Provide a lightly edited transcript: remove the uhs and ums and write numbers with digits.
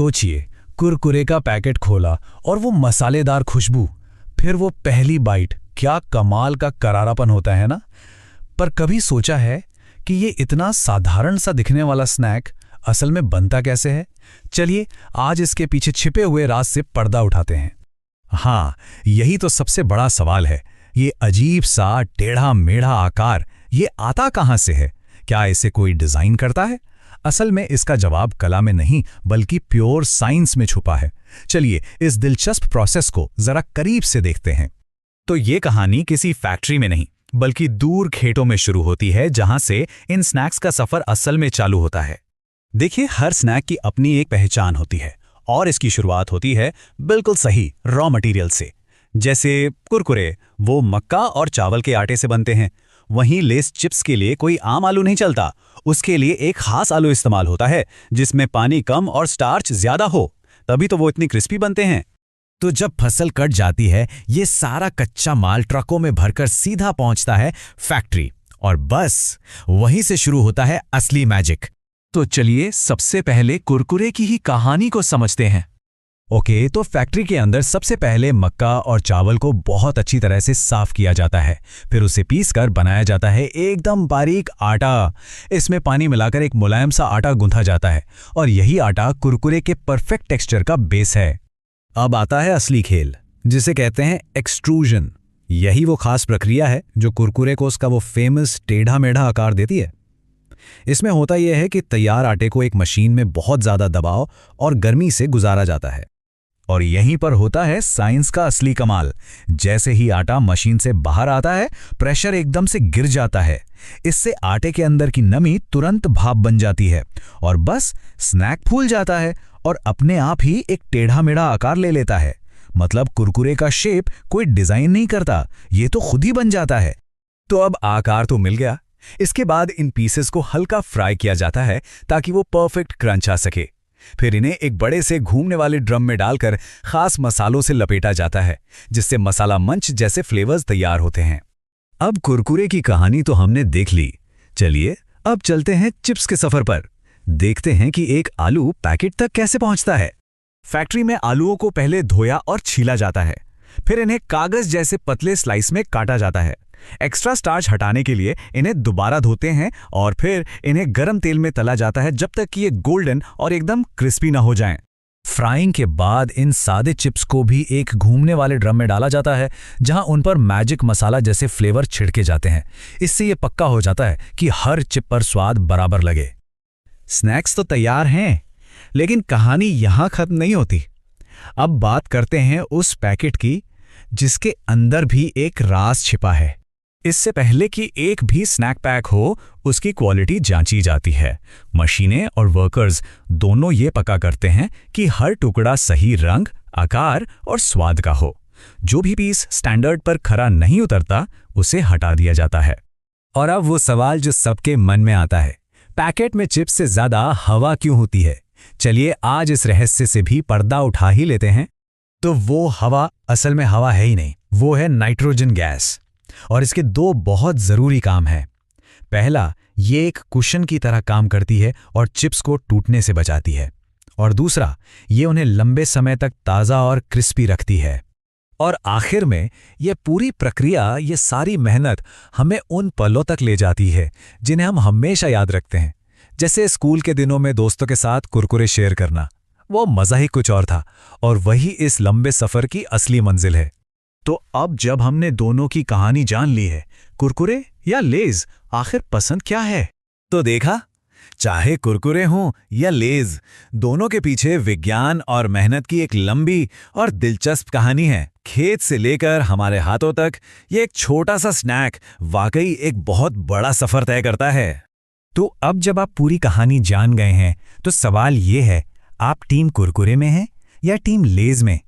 सोचिए, कुरकुरे का पैकेट खोला और वो मसालेदार खुशबू, फिर वो पहली बाइट, क्या कमाल का करारापन होता है ना। पर कभी सोचा है कि ये इतना साधारण सा दिखने वाला स्नैक असल में बनता कैसे है? चलिए आज इसके पीछे छिपे हुए राज से पर्दा उठाते हैं। हाँ, यही तो सबसे बड़ा सवाल है। ये अजीब सा टेढ़ा मेढ़ा आकार, ये आता कहाँ से है? क्या इसे कोई डिजाइन करता है? असल में इसका जवाब कला में नहीं बल्कि प्योर साइंस में छुपा है। चलिए इस दिलचस्प प्रोसेस को जरा करीब से देखते हैं। तो ये कहानी किसी फैक्ट्री में नहीं बल्कि दूर खेतों में शुरू होती है, जहां से इन स्नैक्स का सफर असल में चालू होता है। देखिए, हर स्नैक की अपनी एक पहचान होती है और इसकी शुरुआत होती है बिल्कुल सही रॉ मटेरियल से। जैसे कुरकुरे, वो मक्का और चावल के आटे से बनते हैं। वहीं लेस चिप्स के लिए कोई आम आलू नहीं चलता, उसके लिए एक खास आलू इस्तेमाल होता है जिसमें पानी कम और स्टार्च ज्यादा हो, तभी तो वो इतनी क्रिस्पी बनते हैं। तो जब फसल कट जाती है, ये सारा कच्चा माल ट्रकों में भरकर सीधा पहुंचता है फैक्ट्री, और बस वहीं से शुरू होता है असली मैजिक। तो चलिए सबसे पहले कुरकुरे की ही कहानी को समझते हैं। ओके, तो फैक्ट्री के अंदर सबसे पहले मक्का और चावल को बहुत अच्छी तरह से साफ किया जाता है, फिर उसे पीसकर बनाया जाता है एकदम बारीक आटा। इसमें पानी मिलाकर एक मुलायम सा आटा गूंथा जाता है और यही आटा कुरकुरे के परफेक्ट टेक्सचर का बेस है। अब आता है असली खेल, जिसे कहते हैं एक्सट्रूजन। यही वो खास प्रक्रिया है जो कुरकुरे को उसका वो फेमस टेढ़ा मेढ़ा आकार देती है। इसमें होता यह है कि तैयार आटे को एक मशीन में बहुत ज्यादा दबाव और गर्मी से गुजारा जाता है, और यहीं पर होता है साइंस का असली कमाल। जैसे ही आटा मशीन से बाहर आता है, प्रेशर एकदम से गिर जाता है। इससे आटे के अंदर की नमी तुरंत भाप बन जाती है और बस स्नैक फूल जाता है और अपने आप ही एक टेढ़ा मेढ़ा आकार ले लेता है। मतलब कुरकुरे का शेप कोई डिजाइन नहीं करता, ये तो खुद ही बन जाता है। तो अब आकार तो मिल गया, इसके बाद इन पीसेस को हल्का फ्राई किया जाता है ताकि वो परफेक्ट क्रंच आ सके। फिर इन्हें एक बड़े से घूमने वाले ड्रम में डालकर खास मसालों से लपेटा जाता है, जिससे मसाला मंच जैसे फ्लेवर्स तैयार होते हैं। अब कुरकुरे की कहानी तो हमने देख ली, चलिए अब चलते हैं चिप्स के सफर पर। देखते हैं कि एक आलू पैकेट तक कैसे पहुंचता है। फैक्ट्री में आलूओं को पहले धोया और छीला जाता है, फिर इन्हें कागज जैसे पतले स्लाइस में काटा जाता है। एक्स्ट्रा स्टार्च हटाने के लिए इन्हें दोबारा धोते हैं और फिर इन्हें गरम तेल में तला जाता है जब तक कि ये गोल्डन और एकदम क्रिस्पी ना हो जाएं। फ्राइंग के बाद इन सादे चिप्स को भी एक घूमने वाले ड्रम में डाला जाता है, जहां उन पर मैजिक मसाला जैसे फ्लेवर छिड़के जाते हैं। इससे ये पक्का हो जाता है कि हर चिप पर स्वाद बराबर लगे। स्नैक्स तो तैयार हैं, लेकिन कहानी यहां खत्म नहीं होती। अब बात करते हैं उस पैकेट की जिसके अंदर भी एक राज छिपा है। इससे पहले कि एक भी स्नैक पैक हो, उसकी क्वालिटी जांची जाती है। मशीनें और वर्कर्स दोनों ये पक्का करते हैं कि हर टुकड़ा सही रंग, आकार और स्वाद का हो। जो भी पीस स्टैंडर्ड पर खरा नहीं उतरता, उसे हटा दिया जाता है। और अब वो सवाल जो सबके मन में आता है, पैकेट में चिप्स से ज्यादा हवा क्यों होती है? चलिए आज इस रहस्य से भी पर्दा उठा ही लेते हैं। तो वो हवा असल में हवा है ही नहीं, वो है नाइट्रोजन गैस। और इसके दो बहुत जरूरी काम हैं। पहला, ये एक कुशन की तरह काम करती है और चिप्स को टूटने से बचाती है, और दूसरा, ये उन्हें लंबे समय तक ताज़ा और क्रिस्पी रखती है। और आखिर में ये पूरी प्रक्रिया, ये सारी मेहनत हमें उन पलों तक ले जाती है जिन्हें हम हमेशा याद रखते हैं। जैसे स्कूल के दिनों में दोस्तों के साथ कुरकुरे शेयर करना, वो मज़ा ही कुछ और था, और वही इस लंबे सफ़र की असली मंजिल है। तो अब जब हमने दोनों की कहानी जान ली है, कुरकुरे या लेज, आखिर पसंद क्या है? तो देखा, चाहे कुरकुरे हों या लेज, दोनों के पीछे विज्ञान और मेहनत की एक लंबी और दिलचस्प कहानी है। खेत से लेकर हमारे हाथों तक ये एक छोटा सा स्नैक वाकई एक बहुत बड़ा सफर तय करता है। तो अब जब आप पूरी कहानी जान गए हैं, तो सवाल ये है, आप टीम कुरकुरे में हैं या टीम लेज में?